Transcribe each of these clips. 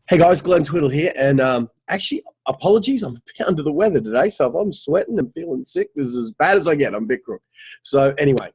Hey guys, Glenn Twiddle here, and actually, apologies, I'm a bit under the weather today, so if I'm sweating and feeling sick, this is as bad as I get. I'm a bit crook. So anyway,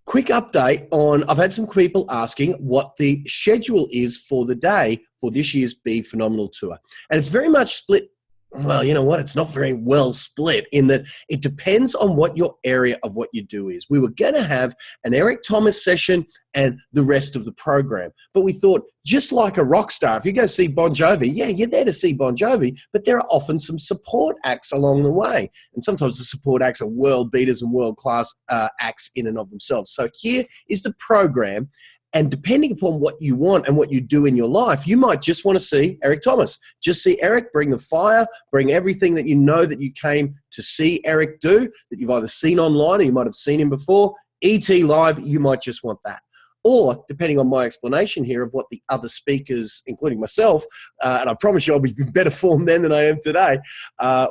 quick update on, I've had some people asking what the schedule is for the day for this year's Be Phenomenal Tour. And it's very much split. Well, you know what? It's not very well split in that it depends on what your area of what you do is. We were going to have an Eric Thomas session and the rest of the program. But we thought, just like a rock star, if you go see Bon Jovi, yeah, you're there to see Bon Jovi, but there are often some support acts along the way. And sometimes the support acts are world beaters and world-class acts in and of themselves. So here is the program. And depending upon what you want and what you do in your life, you might just want to see Eric Thomas. Just see Eric, bring the fire, bring everything that you know that you came to see Eric do, that you've either seen online or you might have seen him before. ET Live, you might just want that. Or, depending on my explanation here of what the other speakers, including myself, and I promise you I'll be in better form then than I am today,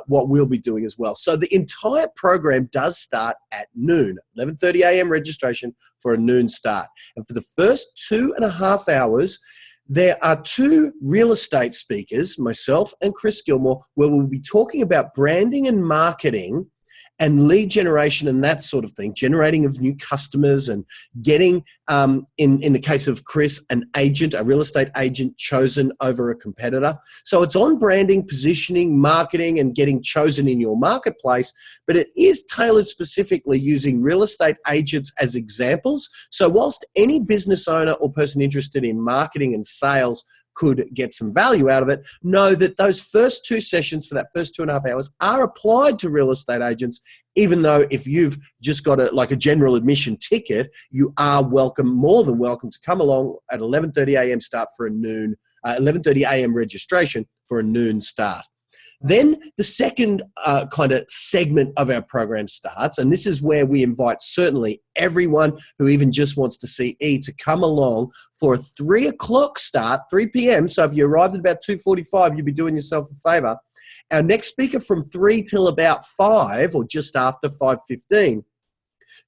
what we'll be doing as well. So the entire program does start at noon, 11:30 a.m. registration for a noon start. And for the first 2.5 hours, there are two real estate speakers, myself and Chris Gilmore, where we'll be talking about branding and marketing and lead generation and that sort of thing, generating of new customers and getting, in the case of Chris, an agent, a real estate agent chosen over a competitor. So it's on branding, positioning, marketing, and getting chosen in your marketplace, but it is tailored specifically using real estate agents as examples. So whilst any business owner or person interested in marketing and sales could get some value out of it, know that those first two sessions for that first 2.5 hours are applied to real estate agents, even though if you've just got a general admission ticket, you are welcome, more than welcome, to come along at 11:30 a.m. start for a noon, 11:30 a.m. registration for a noon start. Then the second kind of segment of our program starts, and this is where we invite certainly everyone who even just wants to see E to come along for a 3 o'clock start, 3 p.m. So if you arrive at about 2:45, you'll be doing yourself a favor. Our next speaker from 3 till about 5 or just after 5:15.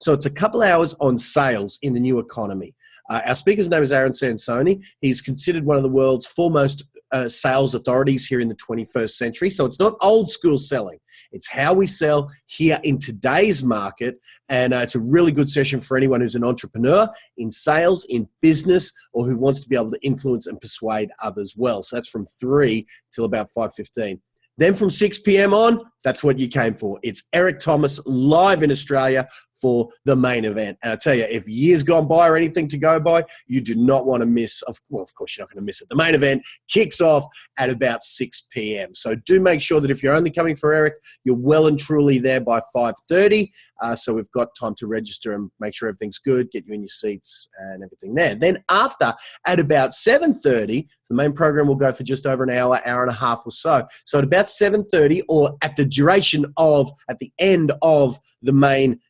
So it's a couple hours on sales in the new economy. Our speaker's name is Aaron Sansoni. He's considered one of the world's foremost sales authorities here in the 21st century. So it's not old school selling. It's how we sell here in today's market. And it's a really good session for anyone who's an entrepreneur in sales, in business, or who wants to be able to influence and persuade others well. So that's from 3 till about 5:15. Then from 6 p.m. on, that's what you came for. It's Eric Thomas live in Australia for the main event. And I tell you, if years gone by or anything to go by, you do not want to miss, well, of course you're not going to miss it. The main event kicks off at about 6 p.m. So do make sure that if you're only coming for Eric, you're well and truly there by 5:30. So we've got time to register and make sure everything's good, get you in your seats and everything there. Then after, at about 7:30, the main program will go for just over an hour, hour and a half or so. So at about 7:30, or at the duration of, at the end of the main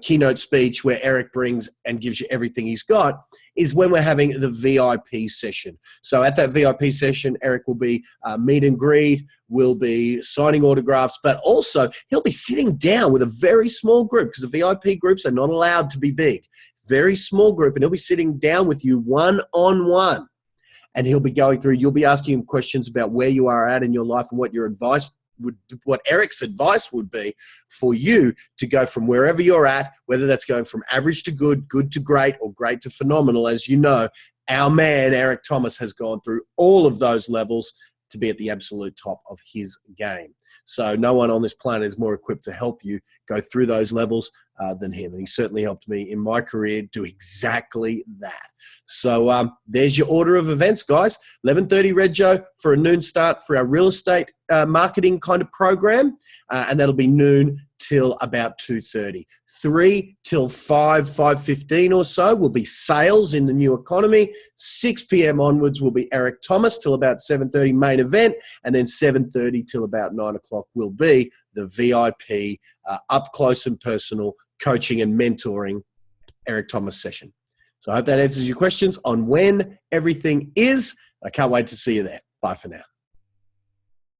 keynote speech where Eric brings and gives you everything he's got, is when we're having the VIP session. So at that VIP session, Eric will be meet and greet, will be signing autographs, but also he'll be sitting down with a very small group, because the VIP groups are not allowed to be big. Very small group, and he'll be sitting down with you one-on-one. And he'll be going through, you'll be asking him questions about where you are at in your life and what your advice what Eric's advice would be for you to go from wherever you're at, whether that's going from average to good, good to great, or great to phenomenal. As you know, our man, Eric Thomas, has gone through all of those levels to be at the absolute top of his game. So no one on this planet is more equipped to help you go through those levels than him. And he certainly helped me in my career do exactly that. So there's your order of events, guys. 11:30 Rego for a noon start for our real estate marketing kind of program. And that'll be noon till about 2:30. 3 till 5:15 or so will be sales in the new economy. 6 p.m. onwards will be Eric Thomas till about 7:30 main event. And then 7:30 till about 9 o'clock will be the VIP up close and personal coaching and mentoring Eric Thomas session. So I hope that answers your questions on when everything is. I can't wait to see you there. Bye for now.